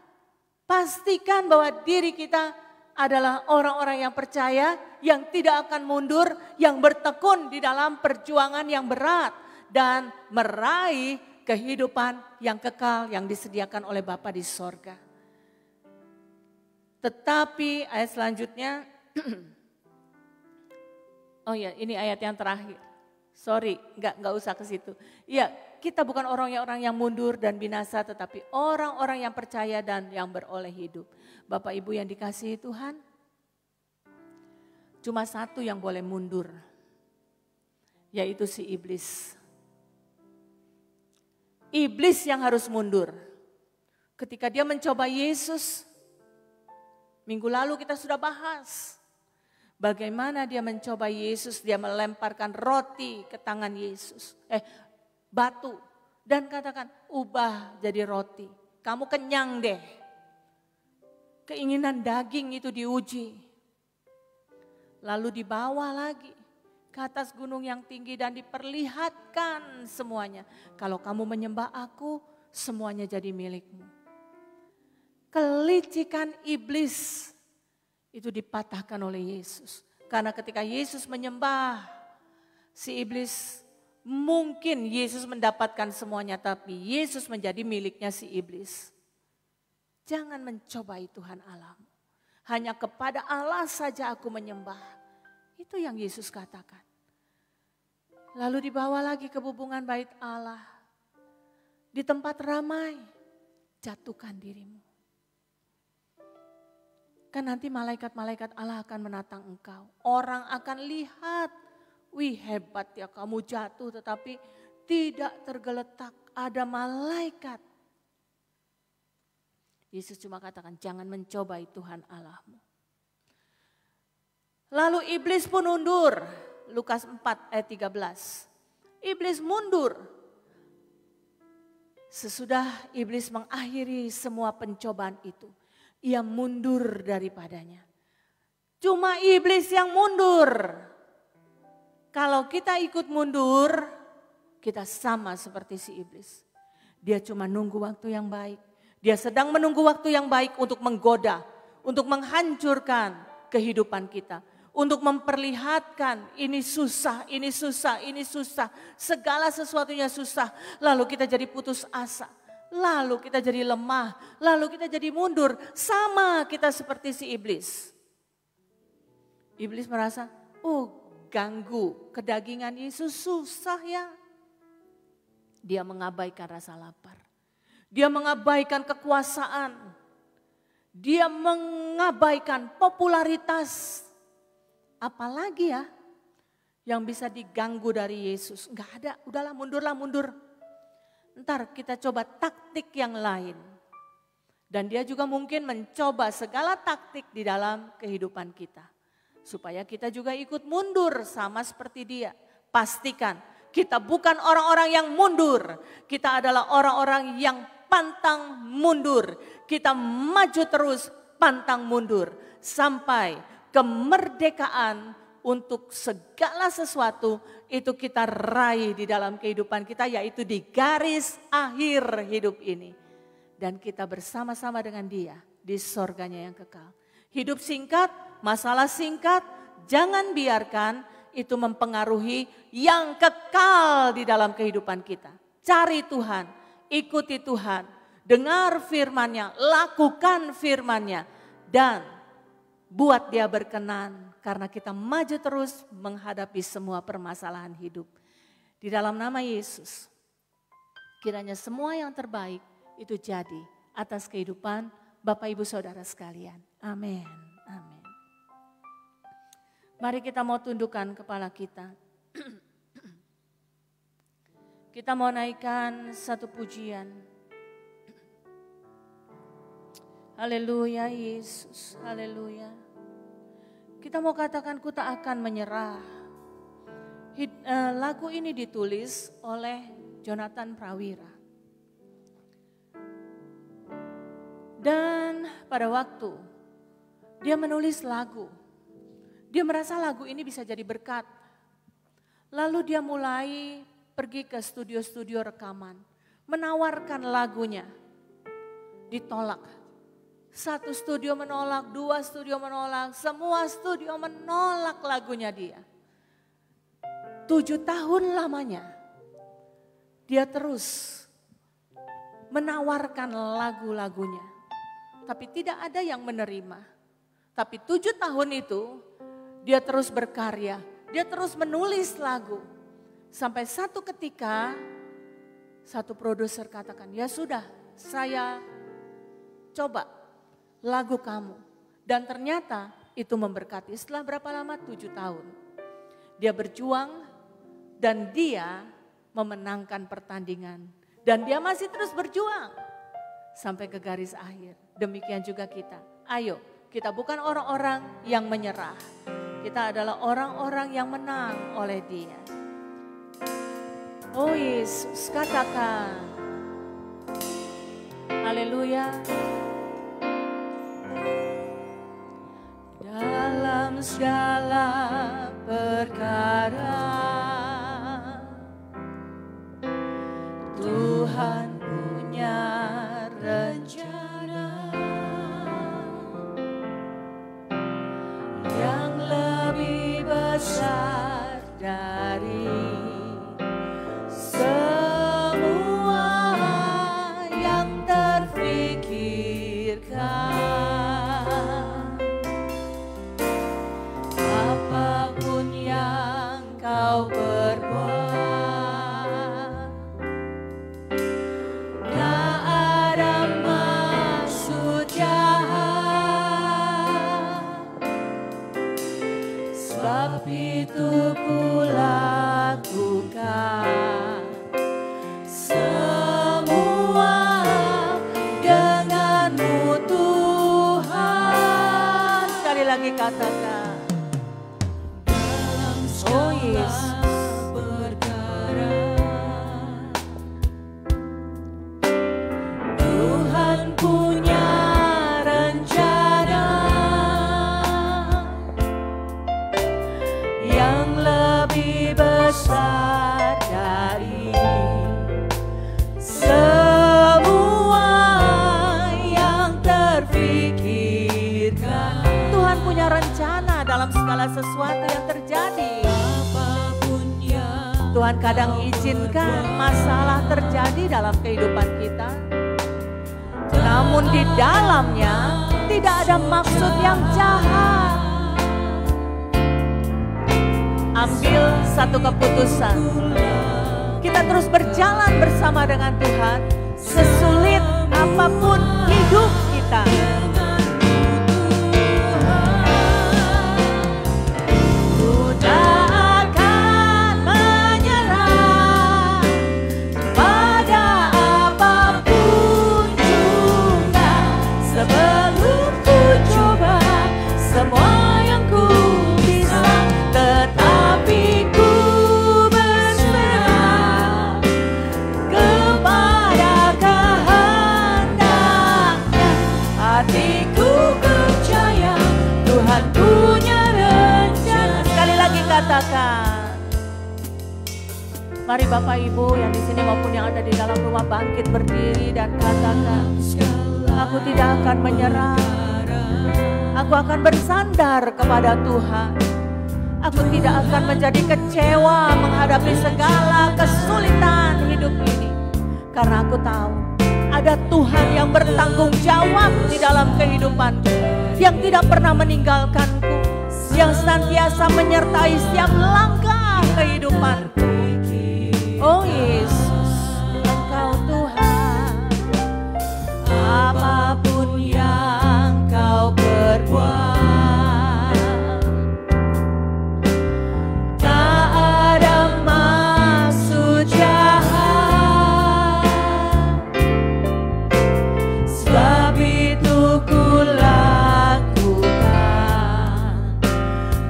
pastikan bahwa diri kita adalah orang-orang yang percaya, yang tidak akan mundur, yang bertekun di dalam perjuangan yang berat dan meraih kehidupan yang kekal yang disediakan oleh Bapa di sorga. Tetapi ayat selanjutnya, oh ya ini ayat yang terakhir. Sorry, enggak usah ke situ. Iya, kita bukan orang yang mundur dan binasa, tetapi orang-orang yang percaya dan yang beroleh hidup. Bapak Ibu yang dikasihi Tuhan, cuma satu yang boleh mundur, yaitu si iblis. Iblis yang harus mundur. Ketika dia mencoba Yesus, minggu lalu kita sudah bahas. Bagaimana dia mencoba Yesus, dia melemparkan roti ke tangan Yesus. Batu. Dan katakan, ubah jadi roti. Kamu kenyang deh. Keinginan daging itu diuji. Lalu dibawa lagi ke atas gunung yang tinggi dan diperlihatkan semuanya. Kalau kamu menyembah aku, semuanya jadi milikmu. Kelicikan iblis itu dipatahkan oleh Yesus. Karena ketika Yesus menyembah si iblis, mungkin Yesus mendapatkan semuanya, tapi Yesus menjadi miliknya si iblis. Jangan mencobai Tuhan Allahmu. Hanya kepada Allah saja aku menyembah. Itu yang Yesus katakan. Lalu dibawa lagi ke hubungan bait Allah. Di tempat ramai, jatuhkan dirimu. Kan nanti malaikat-malaikat Allah akan menatang engkau. Orang akan lihat, wih hebat ya kamu jatuh tetapi tidak tergeletak. Ada malaikat. Yesus cuma katakan jangan mencobai Tuhan Allahmu. Lalu iblis pun mundur. Lukas 4 ayat 13. Iblis mundur. Sesudah iblis mengakhiri semua pencobaan itu. Ia mundur daripadanya. Cuma iblis yang mundur. Kalau kita ikut mundur, kita sama seperti si iblis. Dia cuma nunggu waktu yang baik. Dia sedang menunggu waktu yang baik untuk menggoda, untuk menghancurkan kehidupan kita. Untuk memperlihatkan ini susah, ini susah, ini susah. Segala sesuatunya susah. Lalu kita jadi putus asa. Lalu kita jadi lemah, lalu kita jadi mundur. Sama kita seperti si iblis. Iblis merasa, ganggu kedagingan Yesus susah ya. Dia mengabaikan rasa lapar. Dia mengabaikan kekuasaan. Dia mengabaikan popularitas. Apalagi ya yang bisa diganggu dari Yesus. Enggak ada, udahlah mundurlah mundur. Ntar kita coba taktik yang lain. Dan dia juga mungkin mencoba segala taktik di dalam kehidupan kita. Supaya kita juga ikut mundur sama seperti dia. Pastikan kita bukan orang-orang yang mundur. Kita adalah orang-orang yang pantang mundur. Kita maju terus, pantang mundur. Sampai kemerdekaan untuk segala sesuatu itu kita raih di dalam kehidupan kita, yaitu di garis akhir hidup ini. Dan kita bersama-sama dengan Dia di sorganya yang kekal. Hidup singkat, masalah singkat, jangan biarkan itu mempengaruhi yang kekal di dalam kehidupan kita. Cari Tuhan, ikuti Tuhan, dengar firman-Nya, lakukan firman-Nya, dan buat Dia berkenan karena kita maju terus menghadapi semua permasalahan hidup. Di dalam nama Yesus, kiranya semua yang terbaik itu jadi atas kehidupan Bapak Ibu Saudara sekalian. Amin. Amin. Mari kita mau tundukkan kepala kita. Kita mau naikkan satu pujian. Haleluya Yesus, haleluya. Kita mau katakan ku tak akan menyerah. Lagu ini ditulis oleh Jonathan Prawira. Dan pada waktu dia menulis lagu, dia merasa lagu ini bisa jadi berkat. Lalu dia mulai pergi ke studio-studio rekaman, menawarkan lagunya. Ditolak. Satu studio menolak, dua studio menolak, semua studio menolak lagunya dia. 7 tahun lamanya dia terus menawarkan lagu-lagunya. Tapi tidak ada yang menerima. Tapi 7 tahun itu dia terus berkarya, dia terus menulis lagu. Sampai satu ketika, satu produser katakan, ya sudah saya coba lagu kamu. Dan ternyata itu memberkati. Setelah berapa lama? 7 tahun. Dia berjuang dan dia memenangkan pertandingan. Dan dia masih terus berjuang sampai ke garis akhir. Demikian juga kita. Ayo, kita bukan orang-orang yang menyerah. Kita adalah orang-orang yang menang oleh Dia. Oh Yesus, katakan. Haleluya. Dalam segala perkara Tuhan punya rencana yang lebih besar dari semua yang terfikirkan. Apapun yang kau berbuat, tak ada maksud jahat. Sebab itu ku lakukan semua denganmu Tuhan. Sekali lagi katakan. Oh Yesus. Tuhan punya rencana yang lebih besar dari semua yang terfikirkan. Tuhan punya rencana dalam segala sesuatu yang terjadi. Tuhan kadang izinkan masalah terjadi dalam kehidupan kita. Namun di dalamnya tidak ada maksud yang jahat. Ambil satu keputusan. Kita terus berjalan bersama dengan Tuhan. Sesulit apapun hidup kita. Semua yang ku bisa, tetapi ku berserah kepada kehendak katakan. Mari Bapak Ibu yang di sini maupun yang ada di dalam rumah bangkit berdiri dan katakan, aku tidak akan menyerah. Aku akan bersandar kepada Tuhan. Aku tidak akan menjadi kecewa menghadapi segala kesulitan hidup ini. Karena aku tahu ada Tuhan yang bertanggung jawab di dalam kehidupanku, yang tidak pernah meninggalkanku, yang senantiasa menyertai setiap langkah kehidupanku. Oh Yesus, Engkau Tuhan. Apapun yang Kau perbuat, tak ada maksud jahat. Sebab itu ku lakukan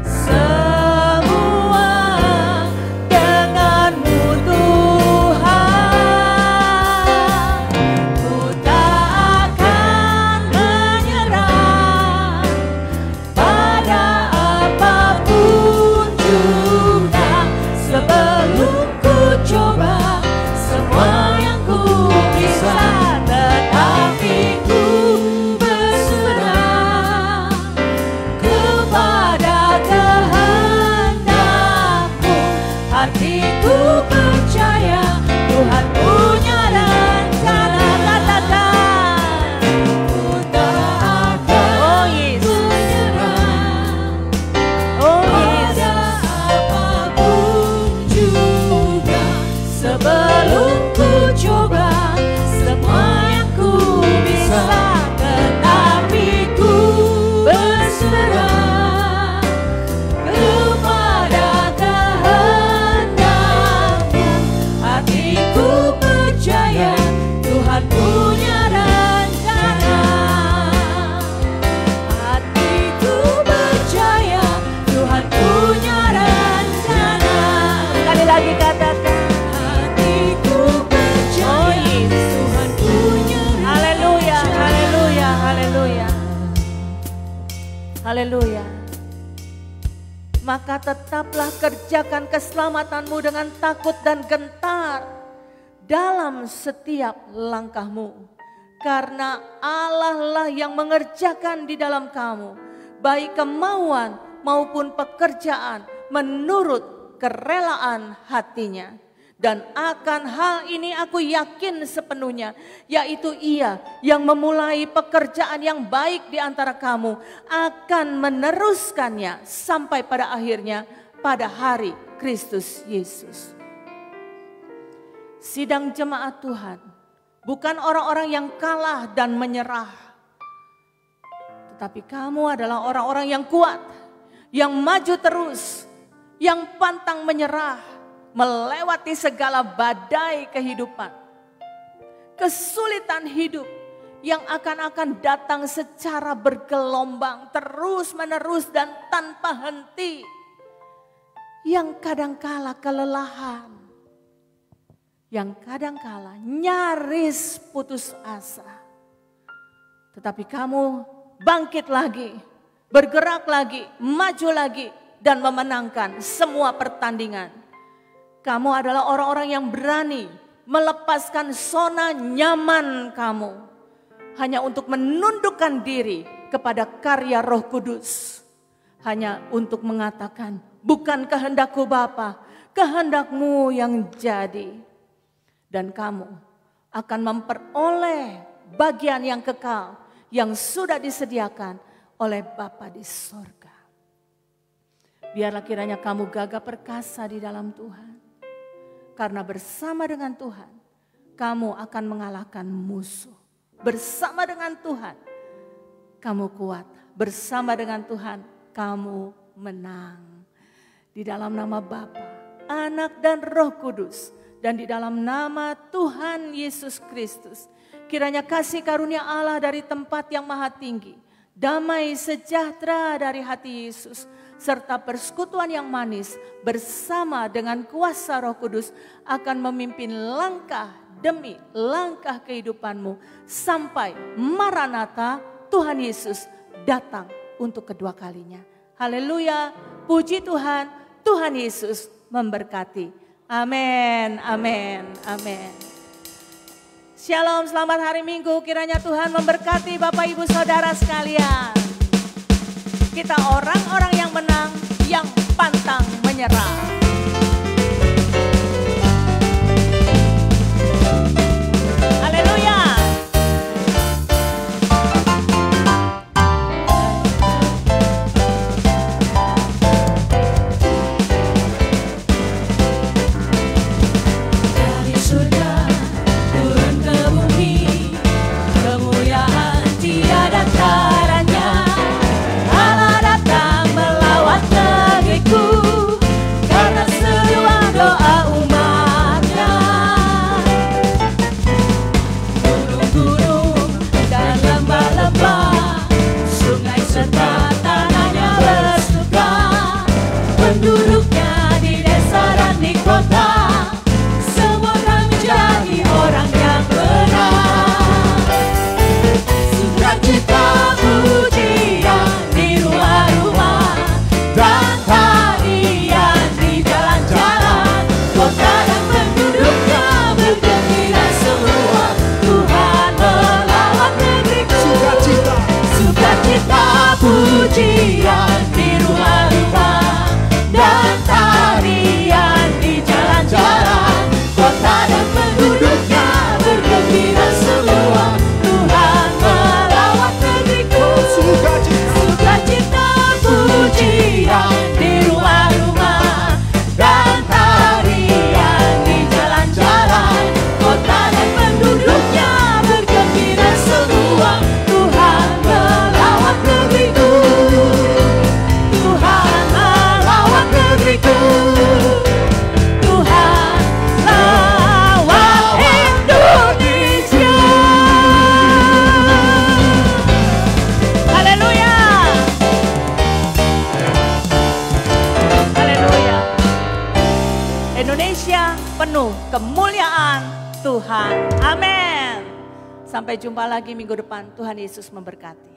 semua denganmu Tuhan. Ku tak akan menyerah pada apapun juga, sebelum ku coba semua yang ku bisa. Tetapi ku berserah kepada kehendak-Mu. Hatiku percaya Tuhan punya rencana. Katakan, ku tak akan menyerah pada apapun juga, sebelum ku coba semua yang ku bisa. Tetapi ku berserah kepada kehendak-Mu. Hatiku percaya Tuhan punya rencana. Hatiku percaya Tuhan punya rencana. Sekali lagi katakan, hatiku percaya Tuhan punya rencana. Haleluya, haleluya, haleluya. Haleluya. Maka tetaplah kerjakan keselamatanmu dengan takut dan gentar dalam setiap langkahmu. Karena Allah lah yang mengerjakan di dalam kamu, baik kemauan maupun pekerjaan menurut kerelaan hatinya. Dan akan hal ini aku yakin sepenuhnya, yaitu Ia yang memulai pekerjaan yang baik di antara kamu akan meneruskannya sampai pada akhirnya pada hari Kristus Yesus. Sidang jemaat Tuhan, bukan orang-orang yang kalah dan menyerah, tetapi kamu adalah orang-orang yang kuat, yang maju terus, yang pantang menyerah, melewati segala badai kehidupan, kesulitan hidup yang akan datang secara bergelombang, terus menerus dan tanpa henti, yang kadangkala kelelahan, yang kadangkala nyaris putus asa. Tetapi kamu bangkit lagi, bergerak lagi, maju lagi, dan memenangkan semua pertandingan. Kamu adalah orang-orang yang berani melepaskan zona nyaman kamu hanya untuk menundukkan diri kepada karya Roh Kudus. Hanya untuk mengatakan, bukan kehendakku Bapa, kehendakmu yang jadi. Dan kamu akan memperoleh bagian yang kekal yang sudah disediakan oleh Bapa di sorga. Biarlah kiranya kamu gagah perkasa di dalam Tuhan. Karena bersama dengan Tuhan, kamu akan mengalahkan musuh. Bersama dengan Tuhan, kamu kuat. Bersama dengan Tuhan, kamu menang. Di dalam nama Bapa, Anak dan Roh Kudus. Dan di dalam nama Tuhan Yesus Kristus. Kiranya kasih karunia Allah dari tempat yang maha tinggi. Damai sejahtera dari hati Yesus. Serta persekutuan yang manis bersama dengan kuasa Roh Kudus akan memimpin langkah demi langkah kehidupanmu sampai Maranatha Tuhan Yesus datang untuk kedua kalinya. Haleluya, puji Tuhan, Tuhan Yesus memberkati. Amin, amin, amin. Shalom, selamat hari Minggu. Kiranya Tuhan memberkati Bapak Ibu Saudara sekalian. Kita orang-orang yang menang, yang pantang menyerah. Haleluya. Dari surga turun ke bumi, kemuliaan tiada taranya. Allah datang melawat negeriku, karena seruan doa umatnya. Gunung-gunung dan lembah-lembah, sungai serta tanahnya bersuka. Penduduknya di desa dan di kota, semua orang menjadi orang yang benar. Sukacita pujian di rumah-rumah, dan tarian di jalan-jalan. Kota dan penduduknya bergembira semua. Tuhan melawat negeriku. Sukacita pujian di rumah-rumah, dan tarian di jalan-jalan. Kota dan penduduknya bergembira semua. Tuhan melawat negeriku. Sukacita pujian di rumah-rumah, dan tarian di jalan-jalan. Kota dan penduduknya bergembira semua. Tuhan melawat negeriku. Tuhan melawat negeriku. Tuhan lawat Indonesia. Haleluya. Haleluya. Indonesia penuh kemuliaan Tuhan. Amin. Sampai jumpa lagi minggu depan. Tuhan Yesus memberkati.